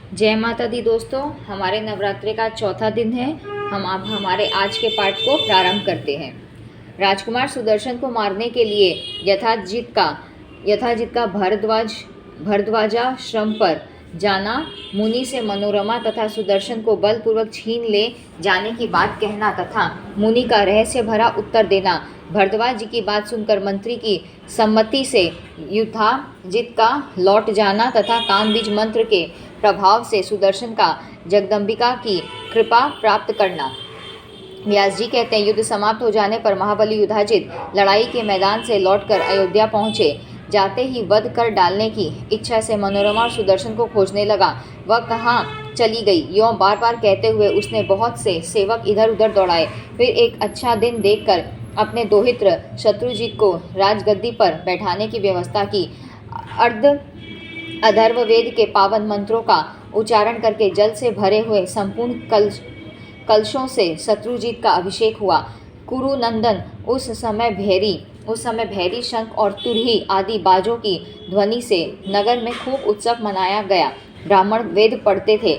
जय माता दी दोस्तों, हमारे नवरात्रि का चौथा दिन है। हम अब हमारे आज के पाठ को प्रारंभ करते हैं। राजकुमार सुदर्शन को मारने के लिए यथाजित का भरद्वाजाश्रम पर जाना, मुनि से मनोरमा तथा सुदर्शन को बलपूर्वक छीन ले जाने की बात कहना तथा मुनि का रहस्य भरा उत्तर देना, भरद्वाज जी की बात सुनकर मंत्री की सम्मति से युधाजित का लौट जाना तथा कामबीज मंत्र के प्रभाव से सुदर्शन का जगदम्बिका की कृपा प्राप्त करना। व्यास जी कहते हैं, युद्ध समाप्त हो जाने पर महाबली युधाजित लड़ाई के मैदान से लौटकर अयोध्या पहुंचे। जाते ही वध कर डालने की इच्छा से मनोरमा और सुदर्शन को खोजने लगा। वह कहाँ चली गई यों बार बार कहते हुए उसने बहुत से सेवक इधर उधर दौड़ाए। फिर एक अच्छा दिन देखकर अपने दोहित्र शत्रुजीत को राजगद्दी पर बैठाने की व्यवस्था की। अथर्ववेद के पावन मंत्रों का उच्चारण करके जल से भरे हुए संपूर्ण कलशों से शत्रुजीत का अभिषेक हुआ। कुरुनंदन उस समय भैरी शंख और तुरही आदि बाजों की ध्वनि से नगर में खूब उत्सव मनाया गया। ब्राह्मण वेद पढ़ते थे,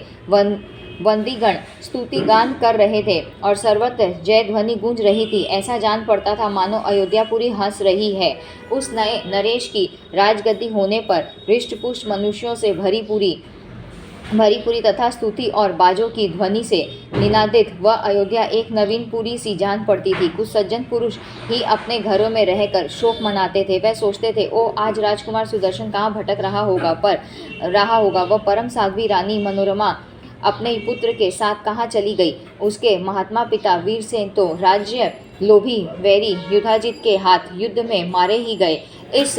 वंदीगण स्तुति गान कर रहे थे और सर्वत्र जय ध्वनि गूंज रही थी। ऐसा जान पड़ता था मानो अयोध्यापुरी हंस रही है। उस नए नरेश की राजगद्दी होने पर हृष्टपुष्ट मनुष्यों से भरी पूरी तथा स्तुति और बाजों की ध्वनि से निनादित वह अयोध्या एक नवीन पुरी सी जान पड़ती थी। कुछ सज्जन पुरुष ही अपने घरों में रहकर शोक मनाते थे। वह सोचते थे, ओ आज राजकुमार सुदर्शन कहाँ भटक रहा होगा। वह परम साध्वी रानी मनोरमा अपने पुत्र के साथ कहाँ चली गई। उसके महात्मा पिता वीरसेन तो राज्य लोभी वैरी युधाजित के हाथ युद्ध में मारे ही गए। इस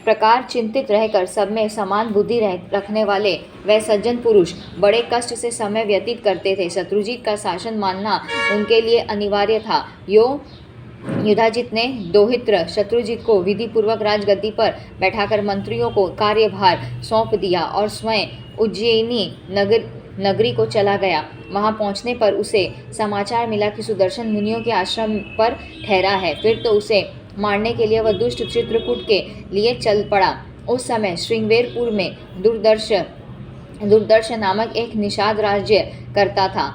प्रकार चिंतित रहकर सब में समान बुद्धि रखने वाले वह सज्जन पुरुष बड़े कष्ट से समय व्यतीत करते थे। शत्रुजीत का शासन मानना उनके लिए अनिवार्य था। युधाजित ने दोहित्र शत्रुजीत को विधि पूर्वक राजगद्दी पर बैठाकर मंत्रियों को कार्यभार सौंप दिया और स्वयं उज्जैनी नगरी को चला गया। वहां पहुंचने पर उसे समाचार मिला कि सुदर्शन मुनियों के आश्रम पर ठहरा है। फिर तो उसे मारने के लिए वह दुष्ट चित्रकूट के लिए चल पड़ा। उस समय श्रृंगवेरपुर में दुर्दर्श नामक एक निषाद राज्य करता था।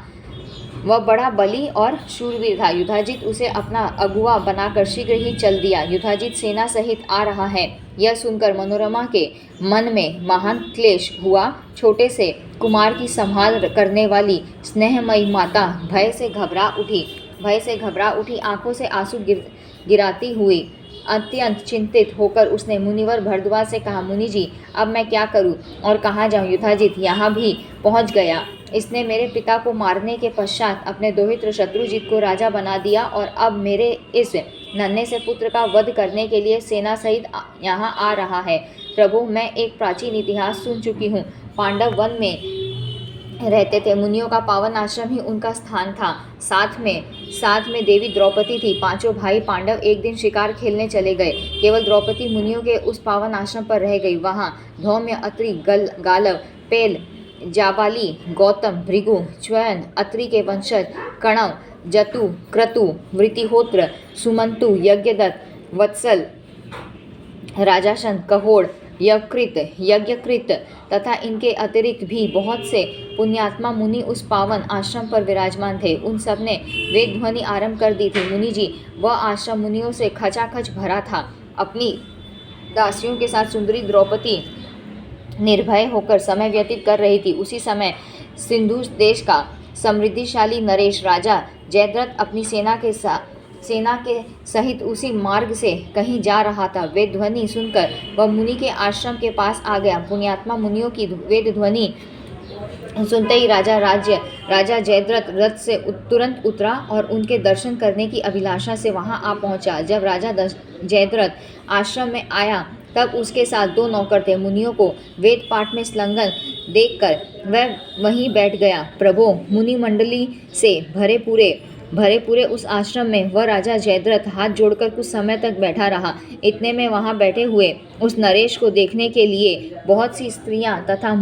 वह बड़ा बली और शूरवीर था। युधाजित उसे अपना अगुआ बनाकर शीघ्र ही चल दिया। युधाजित सेना सहित आ रहा है, यह सुनकर मनोरमा के मन में महान क्लेश हुआ। छोटे से कुमार की संभाल करने वाली स्नेहमयी माता भय से घबरा उठी आंखों से आंसू गिराती हुई अत्यंत चिंतित होकर उसने मुनिवर भरद्वाज से कहा, मुनि जी, अब मैं क्या करूं और कहाँ जाऊं। युधाजित यहाँ भी पहुँच गया। इसने मेरे पिता को मारने के पश्चात अपने दोहित्र शत्रुजीत को राजा बना दिया और अब मेरे इस नन्हे से पुत्र का वध करने के लिए सेना सहित यहाँ आ रहा है। प्रभु, मैं एक प्राचीन इतिहास सुन चुकी हूँ। पांडव वन में रहते थे, मुनियों का पावन आश्रम ही उनका स्थान था। साथ में देवी द्रौपदी थी। पांचों भाई पांडव एक दिन शिकार खेलने चले गए। केवल द्रौपदी मुनियों के उस पावन आश्रम पर रह गई। वहाँ धौम्य, अत्रि, गालव, पेल, जाबाली, गौतम, भृगु, च्यवन, अत्रि के वंशज कणव, जतु, क्रतु, वृतिहोत्र, सुमंतु, यज्ञदत्त, वत्सल, राजाशन, कहोड़, यज्ञकृत तथा इनके अतिरिक्त भी बहुत से पुण्यात्मा मुनि उस पावन आश्रम पर विराजमान थे। उन सब ने वेद ध्वनि आरंभ कर दी थी। मुनि जी, वह आश्रम मुनियों से खचाखच भरा था। अपनी दासियों के साथ सुंदरी द्रौपदी निर्भय होकर समय व्यतीत कर रही थी। उसी समय सिंधु देश का समृद्धिशाली नरेश राजा जयद्रथ अपनी सेना के सहित उसी मार्ग से कहीं जा रहा था। वेद ध्वनि सुनकर वह मुनि के आश्रम के पास आ गया। पुण्यात्मा मुनियों की वेद ध्वनि सुनते ही राजा जयद्रथ रथ से तुरंत उतरा और उनके दर्शन करने की अभिलाषा से वहां आ पहुंचा। जब राजा जयद्रथ आश्रम में आया तब उसके साथ 2 नौकर थे। मुनियों को वेद पाठ में संलग्न देखकर वह वहीं बैठ गया। प्रभो, मुनि मंडली से भरे पूरे उस आश्रम में वह राजा जयद्रथ हाथ जोड़कर कुछ समय तक बैठा रहा। इतने में वहां बैठे हुए उस नरेश को देखने के लिए बहुत सी स्त्रियां तथा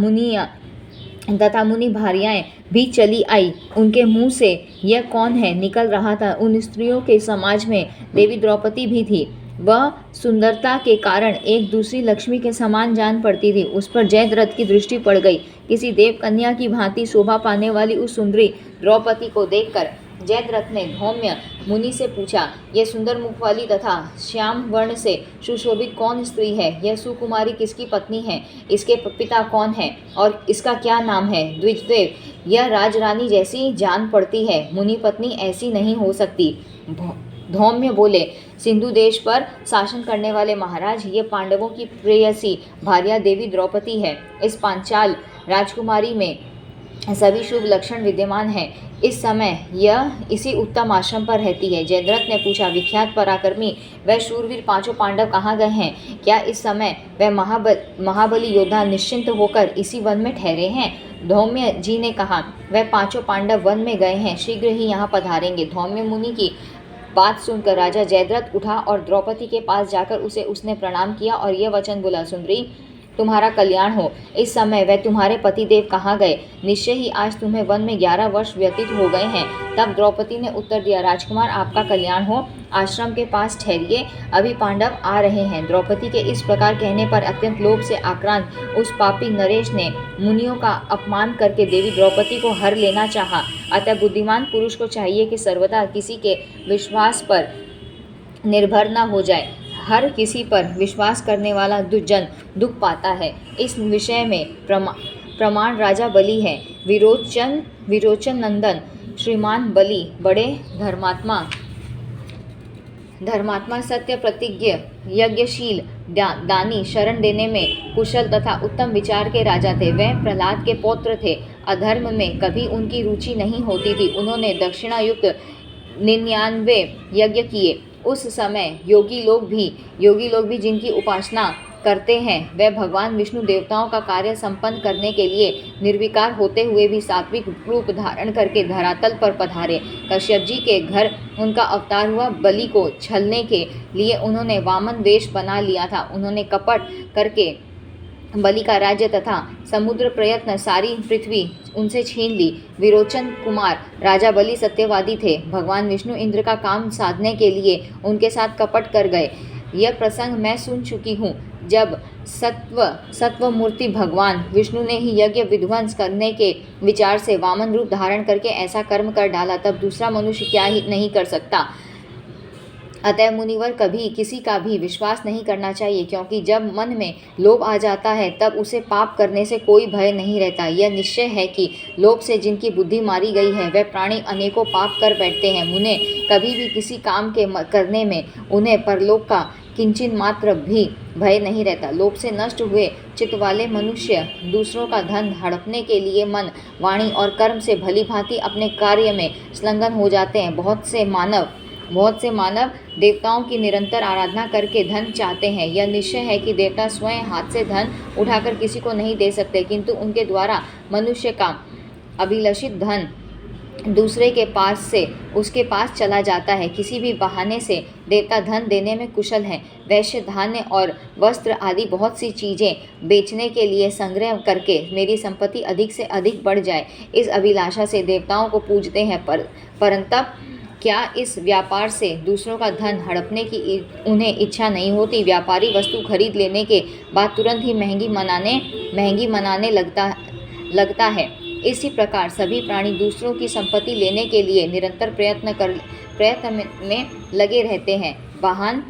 मुनि भार्याएं भी चली आई। उनके मुंह से यह कौन है निकल रहा था। उन स्त्रियों के समाज में देवी द्रौपदी भी थी। वह सुंदरता के कारण एक दूसरी लक्ष्मी के समान जान पड़ती थी। उस पर जयद्रथ की दृष्टि पड़ गई। किसी देव कन्या की भांति शोभा पाने वाली उस सुंदरी द्रौपदी को देखकर जयद्रथ ने धौम्य मुनि से पूछा, यह सुंदर मुख वाली तथा श्याम वर्ण से सुशोभित कौन स्त्री है? यह सुकुमारी किसकी पत्नी है? इसके पिता कौन है और इसका क्या नाम है? द्विजदेव, यह राजरानी जैसी जान पड़ती है, मुनि पत्नी ऐसी नहीं हो सकती। धौम्य बोले, सिंधु देश पर शासन करने वाले महाराज, ये पांडवों की प्रेयसी भार्या देवी द्रौपदी है। इस पांचाल राजकुमारी में सभी शुभ लक्षण विद्यमान हैं। इस समय यह इसी उत्तम आश्रम पर रहती है। जयद्रथ ने पूछा, विख्यात पराक्रमी वह शूरवीर पांचों पांडव कहाँ गए हैं? क्या इस समय वह महाबली योद्धा निश्चिंत होकर इसी वन में ठहरे हैं? धौम्य जी ने कहा, वह पांचों पांडव वन में गए हैं, शीघ्र ही यहाँ पधारेंगे। धौम्य मुनि की बात सुनकर राजा जयद्रथ उठा और द्रौपदी के पास जाकर उसने प्रणाम किया और यह वचन बोला, सुंदरी, तुम्हारा कल्याण हो। इस समय वह तुम्हारे पतिदेव कहाँ गए? निश्चय ही आज तुम्हें वन में 11 वर्ष व्यतीत हो गए हैं। तब द्रौपदी ने उत्तर दिया, राजकुमार, आपका कल्याण हो, आश्रम के पास ठहरिए, अभी पांडव आ रहे हैं। द्रौपदी के इस प्रकार कहने पर अत्यंत लोभ से आक्रांत उस पापी नरेश ने मुनियों का अपमान करके देवी द्रौपदी को हर लेना चाहा। अतः बुद्धिमान पुरुष को चाहिए कि सर्वदा किसी के विश्वास पर निर्भर न हो जाए। हर किसी पर विश्वास करने वाला दुर्जन दुख पाता है। इस विषय में प्रमाण राजा बलि है। विरोचन नंदन श्रीमान बलि बड़े धर्मात्मा सत्य प्रतिज्ञ यज्ञशील दानी शरण देने में कुशल तथा उत्तम विचार के राजा थे। वह प्रहलाद के पौत्र थे। अधर्म में कभी उनकी रुचि नहीं होती थी। उन्होंने दक्षिणायुक्त 99 यज्ञ किए। उस समय योगी लोग भी जिनकी उपासना करते हैं, वह भगवान विष्णु देवताओं का कार्य संपन्न करने के लिए निर्विकार होते हुए भी सात्विक रूप धारण करके धरातल पर पधारे। कश्यप जी के घर उनका अवतार हुआ। बलि को छलने के लिए उन्होंने वामन वेश बना लिया था। उन्होंने कपट करके बलि का राज्य तथा समुद्र प्रयत्न सारी पृथ्वी उनसे छीन ली। विरोचन कुमार राजा बलि सत्यवादी थे। भगवान विष्णु इंद्र का काम साधने के लिए उनके साथ कपट कर गए। यह प्रसंग मैं सुन चुकी हूँ। जब सत्व मूर्ति भगवान विष्णु ने ही यज्ञ विध्वंस करने के विचार से वामन रूप धारण करके ऐसा कर्म कर डाला, तब दूसरा मनुष्य क्या ही नहीं कर सकता। अतः मुनिवर कभी किसी का भी विश्वास नहीं करना चाहिए, क्योंकि जब मन में लोभ आ जाता है तब उसे पाप करने से कोई भय नहीं रहता। यह निश्चय है कि लोभ से जिनकी बुद्धि मारी गई है, वह प्राणी अनेकों पाप कर बैठते हैं। उन्हें कभी भी किसी काम के करने में उन्हें परलोक का किंचित मात्र भी भय नहीं रहता। लोभ से नष्ट हुए चित्त वाले मनुष्य दूसरों का धन हड़पने के लिए मन, वाणी और कर्म से भली भांति अपने कार्य में संलग्न हो जाते हैं। बहुत से मानव देवताओं की निरंतर आराधना करके धन चाहते हैं। यह निश्चय है कि देवता स्वयं हाथ से धन उठाकर किसी को नहीं दे सकते, किंतु उनके द्वारा मनुष्य का अभिलषित धन दूसरे के पास से उसके पास चला जाता है। किसी भी बहाने से देवता धन देने में कुशल हैं। वैश्य धान्य और वस्त्र आदि बहुत सी चीज़ें बेचने के लिए संग्रह करके मेरी संपत्ति अधिक से अधिक बढ़ जाए, इस अभिलाषा से देवताओं को पूजते हैं। परंतु क्या इस व्यापार से दूसरों का धन हड़पने की उन्हें इच्छा नहीं होती? व्यापारी वस्तु खरीद लेने के बाद तुरंत ही महंगी मनाने लगता है। इसी प्रकार सभी प्राणी दूसरों की संपत्ति लेने के लिए निरंतर प्रयत्न में लगे रहते हैं। वाहन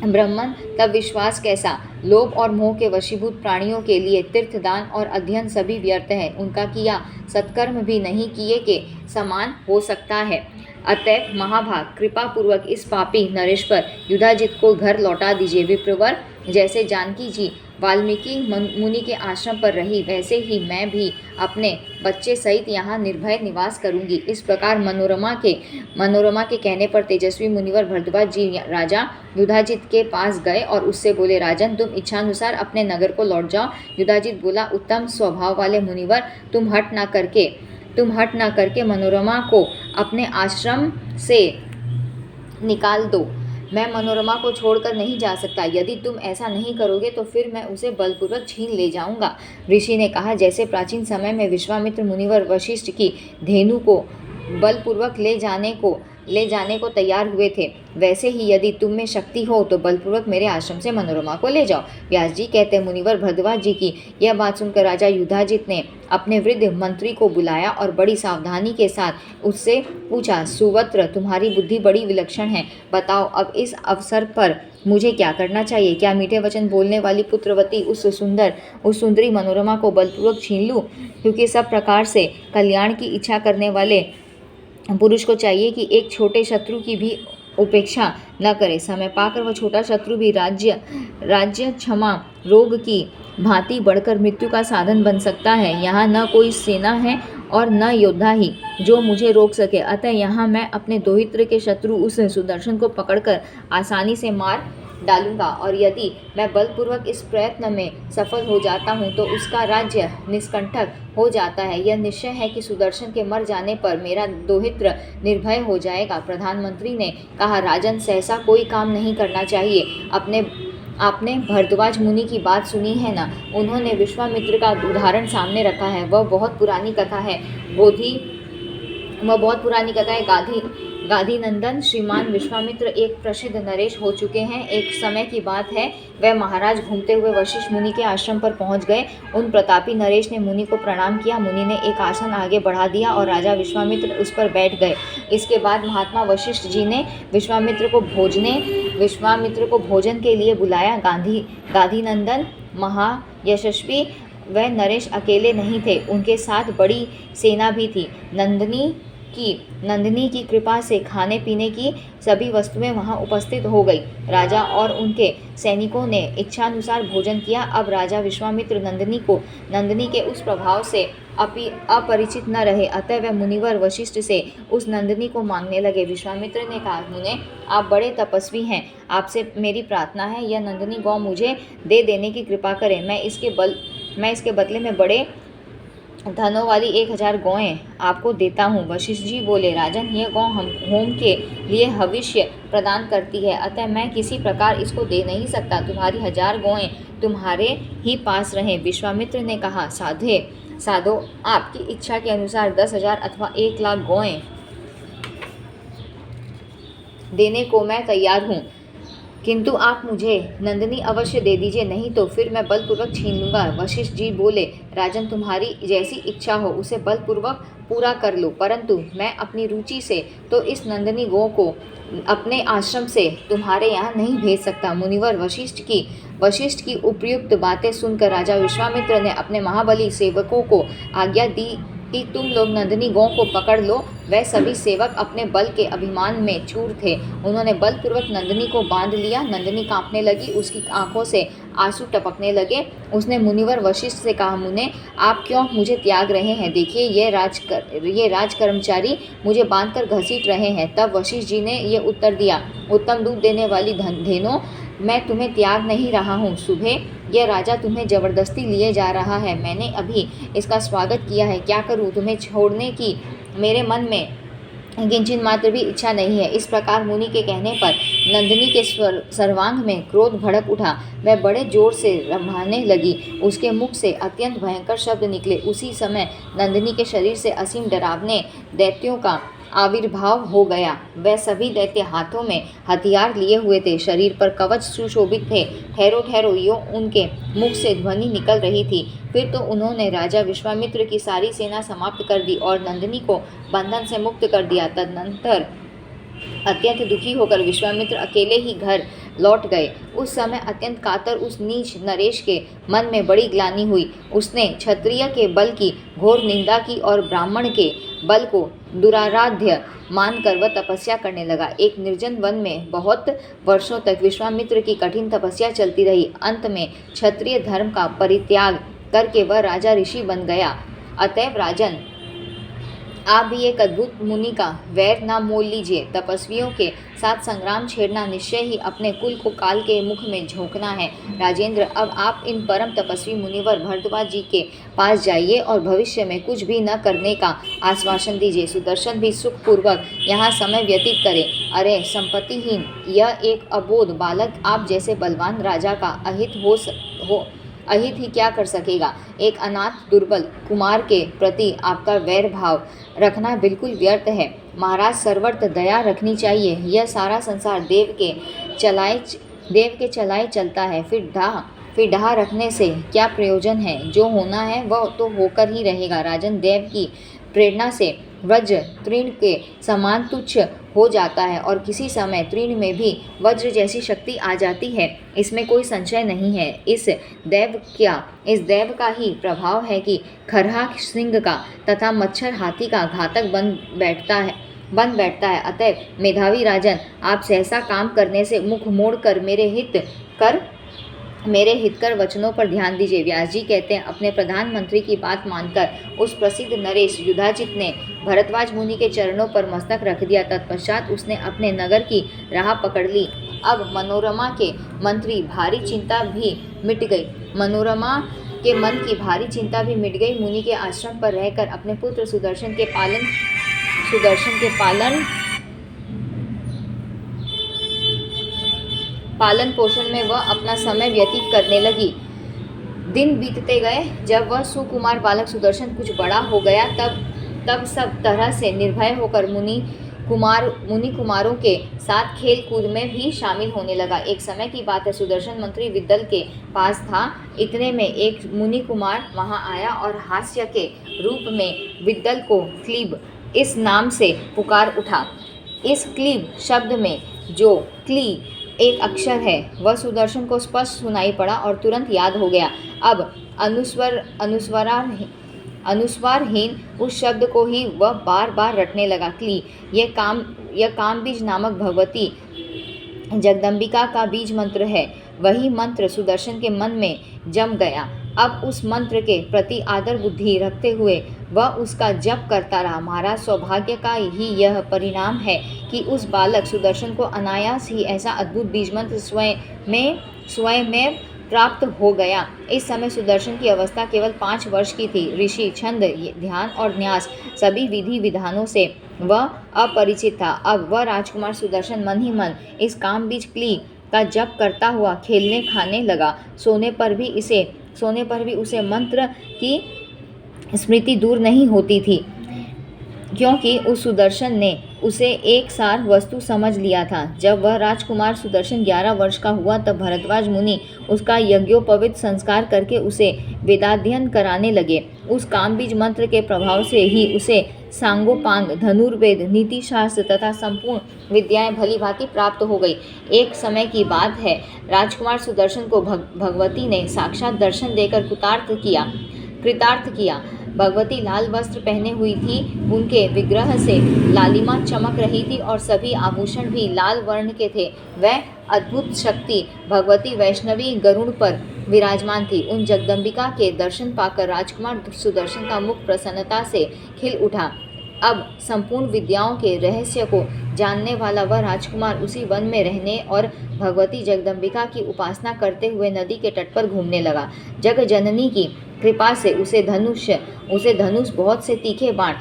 ब्राह्मण तब विश्वास कैसा? लोभ और मोह के वशीभूत प्राणियों के लिए तीर्थदान और अध्ययन सभी व्यर्थ है। उनका किया सत्कर्म भी नहीं किए के समान हो सकता है। अतः महाभाग, कृपा पूर्वक इस पापी नरेश पर युधाजित को घर लौटा दीजिए। विप्रवर, जैसे जानकी जी वाल्मीकि मुनि के आश्रम पर रही, वैसे ही मैं भी अपने बच्चे सहित यहाँ निर्भय निवास करूँगी। इस प्रकार मनोरमा के कहने पर तेजस्वी मुनिवर भरद्वाज जी राजा युधाजित के पास गए और उससे बोले, राजन, तुम इच्छानुसार अपने नगर को लौट जाओ। युधाजित बोला, उत्तम स्वभाव वाले मुनिवर, तुम हट न करके मनोरमा को अपने आश्रम से निकाल दो। मैं मनोरमा को छोड़कर नहीं जा सकता। यदि तुम ऐसा नहीं करोगे तो फिर मैं उसे बलपूर्वक छीन ले जाऊंगा। ऋषि ने कहा, जैसे प्राचीन समय में विश्वामित्र मुनिवर वशिष्ठ की धेनु को बलपूर्वक ले जाने को ले जाने को तैयार हुए थे। वैसे ही यदि तुम में शक्ति हो तो बलपूर्वक मेरे आश्रम से मनोरमा को ले जाओ। व्यास जी कहते मुनिवर भरद्वाज जी की यह बात सुनकर राजा युधाजित ने अपने वृद्ध मंत्री को बुलाया और बड़ी सावधानी के साथ उससे पूछा, सुवत्र, तुम्हारी बुद्धि बड़ी विलक्षण है, बताओ अब इस अवसर पर मुझे क्या करना चाहिए? क्या मीठे वचन बोलने वाली पुत्रवती उस सुंदरी मनोरमा को बलपूर्वक छीन लूं? क्योंकि सब प्रकार से कल्याण की इच्छा करने वाले पुरुष को चाहिए कि एक छोटे शत्रु की भी उपेक्षा न करे। समय पाकर वह छोटा शत्रु भी राज्य क्षमा रोग की भांति बढ़कर मृत्यु का साधन बन सकता है। यहाँ न कोई सेना है और न योद्धा ही जो मुझे रोक सके, अतः यहाँ मैं अपने दोहित्र के शत्रु उस सुदर्शन को पकड़कर आसानी से मार डालूंगा, और यदि मैं बलपूर्वक इस प्रयत्न में सफल हो जाता हूँ तो उसका राज्य निष्कंटक हो जाता है। यह निश्चय है कि सुदर्शन के मर जाने पर मेरा दोहित्र निर्भय हो जाएगा। प्रधानमंत्री ने कहा, राजन, सहसा कोई काम नहीं करना चाहिए। आपने भरद्वाज मुनि की बात सुनी है ना? उन्होंने विश्वामित्र का उदाहरण सामने रखा है। वह बहुत पुरानी कथा है। गाधी नंदन श्रीमान विश्वामित्र एक प्रसिद्ध नरेश हो चुके हैं। एक समय की बात है, वह महाराज घूमते हुए वशिष्ठ मुनि के आश्रम पर पहुंच गए। उन प्रतापी नरेश ने मुनि को प्रणाम किया। मुनि ने एक आसन आगे बढ़ा दिया और राजा विश्वामित्र उस पर बैठ गए। इसके बाद महात्मा वशिष्ठ जी ने विश्वामित्र को भोजन के लिए बुलाया। गाधी नंदन महायशस्वी वह नरेश अकेले नहीं थे, उनके साथ बड़ी सेना भी थी। नंदिनी की कृपा से खाने पीने की सभी वस्तुएं वहां उपस्थित हो गई। राजा और उनके सैनिकों ने इच्छानुसार भोजन किया। अब राजा विश्वामित्र नंदिनी के उस प्रभाव से अपरिचित न रहे, अतः वह मुनिवर वशिष्ठ से उस नंदिनी को मांगने लगे। विश्वामित्र ने कहा, मुने, आप बड़े तपस्वी हैं, आपसे मेरी प्रार्थना है, यह नंदिनी गौ मुझे दे देने की कृपा करें। मैं इसके बदले में बड़े धनों वाली 1000 गौएं आपको देता हूँ। वशिष्ठ जी बोले, राजन, यह गौ होम के लिए भविष्य प्रदान करती है, अतः मैं किसी प्रकार इसको दे नहीं सकता। तुम्हारी 1000 गौएं तुम्हारे ही पास रहें। विश्वामित्र ने कहा, साधो, आपकी इच्छा के अनुसार 10,000 अथवा 1,00,000 गौएं देने को मैं तैयार हूँ, किंतु आप मुझे नंदिनी अवश्य दे दीजिए, नहीं तो फिर मैं बलपूर्वक छीन लूंगा। वशिष्ठ जी बोले, राजन, तुम्हारी जैसी इच्छा हो उसे बलपूर्वक पूरा कर लो, परंतु मैं अपनी रुचि से तो इस नंदिनी गौ को अपने आश्रम से तुम्हारे यहाँ नहीं भेज सकता। मुनिवर वशिष्ठ की उपयुक्त बातें सुनकर राजा विश्वामित्र ने अपने महाबली सेवकों को आज्ञा दी कि तुम लोग नंदिनी गौ को पकड़ लो। वह सभी सेवक अपने बल के अभिमान में चूर थे। उन्होंने बलपूर्वक नंदिनी को बांध लिया। नंदिनी कांपने लगी, उसकी आंखों से आंसू टपकने लगे। उसने मुनिवर वशिष्ठ से कहा, मुने, आप क्यों मुझे त्याग रहे हैं? देखिए, ये राजकर्मचारी मुझे बांधकर घसीट रहे हैं। तब वशिष्ठ जी ने ये उत्तर दिया, उत्तम दूध देने वाली धेनो, मैं तुम्हें त्याग नहीं रहा हूँ। सुबह यह राजा तुम्हें जबरदस्ती लिए जा रहा है। मैंने अभी इसका स्वागत किया है। क्या करूँ? तुम्हें छोड़ने की मेरे मन में किंचित मात्र भी इच्छा नहीं है। इस प्रकार मुनि के कहने पर नंदिनी के सर्वांग में क्रोध भड़क उठा। वह बड़े जोर से रंभाने लगी। उसके मुख से अत्यंत भयंकर शब्द निकले। उसी समय नंदिनी के शरीर से असीम डरावने दैत्यों का आविर्भाव हो गया। वह सभी दैत्य हाथों में हथियार लिए हुए थे, शरीर पर कवच सुशोभित थे। ठहरो ठहरो, यो उनके मुख से ध्वनि निकल रही थी। फिर तो उन्होंने राजा विश्वामित्र की सारी सेना समाप्त कर दी और नंदिनी को बंधन से मुक्त कर दिया। तदनंतर अत्यंत दुखी होकर विश्वामित्र अकेले ही घर लौट गए। उस समय अत्यंत कातर उस नीच नरेश के मन में बड़ी ग्लानि हुई। उसने क्षत्रिय के बल की घोर निंदा की और ब्राह्मण के बल को दुराराध्य मानकर वह तपस्या करने लगा। एक निर्जन वन में बहुत वर्षों तक विश्वामित्र की कठिन तपस्या चलती रही। अंत में क्षत्रिय धर्म का परित्याग करके वह राजा ऋषि बन गया। अतएव राजन, आप भी एक अद्भुत मुनि का वैर न मोल लीजिए। तपस्वियों के साथ संग्राम छेड़ना निश्चय ही अपने कुल को काल के मुख में झोंकना है। राजेंद्र, अब आप इन परम तपस्वी मुनिवर भरद्वाज जी के पास जाइए और भविष्य में कुछ भी न करने का आश्वासन दीजिए। सुदर्शन भी सुखपूर्वक यहाँ समय व्यतीत करे। अरे संपत्तिहीन यह एक अबोध बालक आप जैसे बलवान राजा का अहित ही क्या कर सकेगा? एक अनाथ दुर्बल कुमार के प्रति आपका वैर भाव रखना बिल्कुल व्यर्थ है। महाराज सर्वत्र दया रखनी चाहिए। यह सारा संसार देव के चलाए चलता है, फिर डहा रखने से क्या प्रयोजन है। जो होना है वह तो होकर ही रहेगा। राजन, देव की प्रेरणा से वज्र तृण के समान तुच्छ हो जाता है और किसी समय तृण में भी वज्र जैसी शक्ति आ जाती है, इसमें कोई संशय नहीं है। इस दैव का ही प्रभाव है कि खरहा सिंह का तथा मच्छर हाथी का घातक बन बैठता है। अतएव मेधावी राजन, आप सहसा काम करने से मुख मोड़ कर मेरे हितकर वचनों पर ध्यान दीजिए। व्यास जी कहते हैं, अपने प्रधानमंत्री की बात मानकर उस प्रसिद्ध नरेश युधाजित ने भरद्वाज मुनि के चरणों पर मस्तक रख दिया। तत्पश्चात उसने अपने नगर की राह पकड़ ली। अब मनोरमा के मन की भारी चिंता भी मिट गई। मुनि के आश्रम पर रहकर अपने पुत्र सुदर्शन के पालन पोषण में वह अपना समय व्यतीत करने लगी। दिन बीतते गए। जब वह सुकुमार बालक सुदर्शन कुछ बड़ा हो गया, तब सब तरह से निर्भय होकर मुनि कुमारों के साथ खेल कूद में भी शामिल होने लगा। एक समय की बात है, सुदर्शन मंत्री विद्दल के पास था। इतने में एक मुनि कुमार वहां आया और हास्य के रूप में विद्दल को क्लीब इस नाम से पुकार उठा। इस क्लीब शब्द में जो क्ली एक अक्षर है, वह सुदर्शन को स्पष्ट सुनाई पड़ा और तुरंत याद हो गया। अब अनुस्वारहीन उस शब्द को ही वह बार बार रटने लगा। क्ली यह कामबीज नामक भगवती जगदम्बिका का बीज मंत्र है। वही मंत्र सुदर्शन के मन में जम गया। अब उस मंत्र के प्रति आदर बुद्धि रखते हुए वह उसका जप करता रहा। महाराज, सौभाग्य का ही यह परिणाम है कि उस बालक सुदर्शन को अनायास ही ऐसा अद्भुत बीज मंत्र स्वयं में प्राप्त हो गया। इस समय सुदर्शन की अवस्था केवल 5 वर्ष की थी। ऋषि, छंद, ध्यान और न्यास सभी विधि विधानों से वह अपरिचित था। अब वह राजकुमार सुदर्शन मन ही मन इस कामबीज क्ली का जप करता हुआ खेलने खाने लगा। सोने पर भी उसे मंत्र की स्मृति दूर नहीं होती थी, क्योंकि उस सुदर्शन ने उसे एक सार वस्तु समझ लिया था। जब वह राजकुमार सुदर्शन 11 वर्ष का हुआ, तब भरद्वाज मुनि उसका यज्ञोपवीत संस्कार करके उसे वेदाध्ययन कराने लगे। उस कामबीज मंत्र के प्रभाव से ही उसे सांगोपांग, धनुर्वेद, नीति शास्त्र तथा संपूर्ण विद्याएं भली भांति प्राप्त हो गई। एक समय की बात है, राजकुमार सुदर्शन को भगवती ने साक्षात दर्शन देकर कृतार्थ किया। भगवती लाल वस्त्र पहने हुई थी। उनके विग्रह से लालिमा चमक रही थी और सभी आभूषण भी लाल वर्ण के थे। वह अद्भुत शक्ति भगवती वैष्णवी गरुड़ पर विराजमान थी। उन जगदम्बिका के दर्शन पाकर राजकुमार सुदर्शन का मुख प्रसन्नता से खिल उठा। अब संपूर्ण विद्याओं के रहस्य को जानने वाला वह राजकुमार उसी वन में रहने और भगवती जगदम्बिका की उपासना करते हुए नदी के तट पर घूमने लगा। जग जननी की कृपा से उसे धनुष, बहुत से तीखे बाण,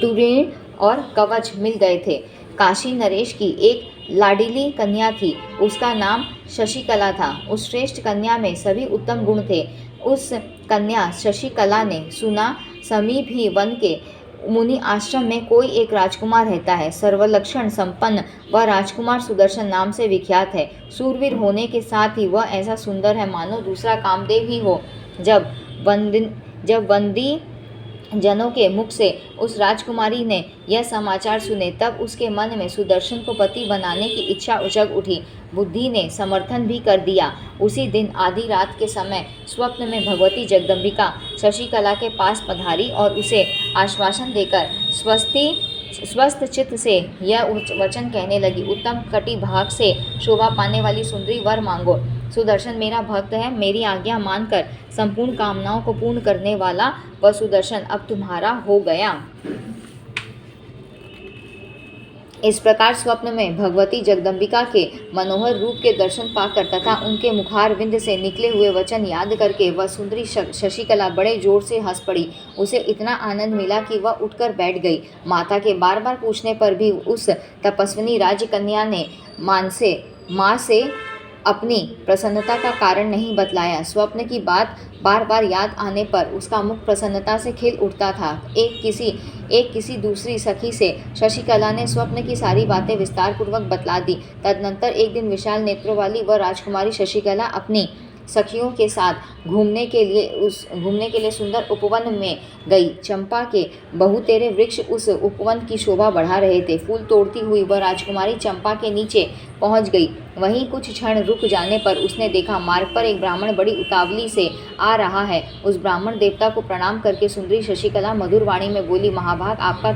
तुरीण और कवच मिल गए थे। काशी नरेश की एक लाडली कन्या थी। उसका नाम शशिकला था। उस श्रेष्ठ कन्या में सभी उत्तम गुण थे। उस कन्या शशिकला ने सुना, समीप ही वन के मुनि आश्रम में कोई एक राजकुमार रहता है। सर्वलक्षण संपन्न वह राजकुमार सुदर्शन नाम से विख्यात है। शूरवीर होने के साथ ही वह ऐसा सुंदर है मानो दूसरा कामदेव ही हो। जब बंदी जनों के मुख से उस राजकुमारी ने यह समाचार सुने, तब उसके मन में सुदर्शन को पति बनाने की इच्छा उजग उठी। बुद्धि ने समर्थन भी कर दिया। उसी दिन आधी रात के समय स्वप्न में भगवती जगदम्बिका शशिकला के पास पधारी और उसे आश्वासन देकर स्वस्थ चित्त से यह वचन कहने लगी, उत्तम कटि भाग से शोभा पाने वाली सुंदरी, वर मांगो। सुदर्शन मेरा भक्त है। मेरी आज्ञा मानकर संपूर्ण कामनाओं को पूर्ण करने वाला वह सुदर्शन अब तुम्हारा हो गया। इस प्रकार स्वप्न में भगवती जगदम्बिका के मनोहर रूप के दर्शन पाकर तथा उनके मुखारविंद से निकले हुए वचन याद करके वह सुंदरी शशिकला बड़े जोर से हंस पड़ी। उसे इतना आनंद मिला कि वह उठकर बैठ गई। माता के बार बार पूछने पर भी उस तपस्विनी राजकन्या ने माँ से अपनी प्रसन्नता का कारण नहीं बतलाया। स्वप्न की बात बार बार याद आने पर उसका मुख प्रसन्नता से खिल उठता था। एक किसी दूसरी सखी से शशिकला ने स्वप्न की सारी बातें विस्तार पूर्वक बतला दी। तदनंतर एक दिन विशाल नेत्रों वाली वह राजकुमारी शशिकला अपनी सखियों के साथ घूमने के लिए सुंदर उपवन में गई। चंपा के बहुतेरे वृक्ष उस उपवन की शोभा बढ़ा रहे थे। फूल तोड़ती हुई वह राजकुमारी चंपा के नीचे पहुंच गई। वहीं कुछ क्षण रुक जाने पर उसने देखा मार्ग पर एक ब्राह्मण बड़ी उतावली से आ रहा है। उस ब्राह्मण देवता को प्रणाम करके सुंदरी शशिकला मधुर वाणी में बोली, महाभाग, आपका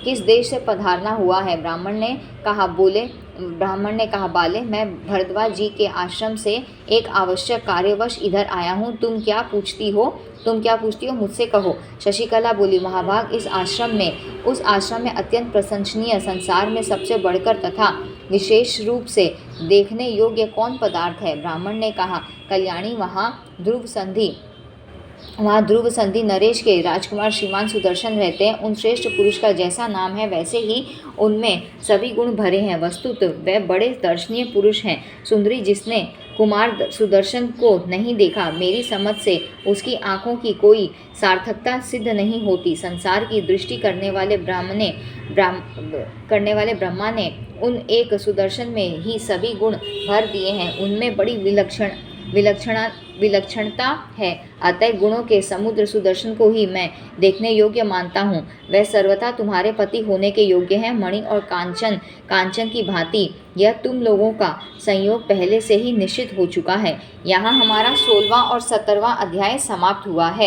किस देश से पधारना हुआ है? ब्राह्मण ने कहा, बाले, मैं भरद्वाज जी के आश्रम से एक आवश्यक कार्यवश इधर आया हूँ। तुम क्या पूछती हो मुझसे कहो। शशिकला बोली, महाभाग, उस आश्रम में अत्यंत प्रशंसनीय, संसार में सबसे बढ़कर तथा विशेष रूप से देखने योग्य कौन पदार्थ है? ब्राह्मण ने कहा, कल्याणी, वहाँ ध्रुव संधि नरेश के राजकुमार श्रीमान सुदर्शन रहते हैं। उन श्रेष्ठ पुरुष का जैसा नाम है वैसे ही उनमें सभी गुण भरे हैं। वस्तुतः वे बड़े दर्शनीय पुरुष हैं। सुंदरी, जिसने कुमार सुदर्शन को नहीं देखा, मेरी समझ से उसकी आंखों की कोई सार्थकता सिद्ध नहीं होती। संसार की दृष्टि करने वाले ब्रह्मा ने उन एक सुदर्शन में ही सभी गुण भर दिए हैं। उनमें बड़ी विलक्षणता है। अतः गुणों के समुद्र सुदर्शन को ही मैं देखने योग्य मानता हूँ। वह सर्वथा तुम्हारे पति होने के योग्य हैं। मणि और कांचन की भांति यह तुम लोगों का संयोग पहले से ही निश्चित हो चुका है। यहाँ हमारा 16वां और 17वां अध्याय समाप्त हुआ है।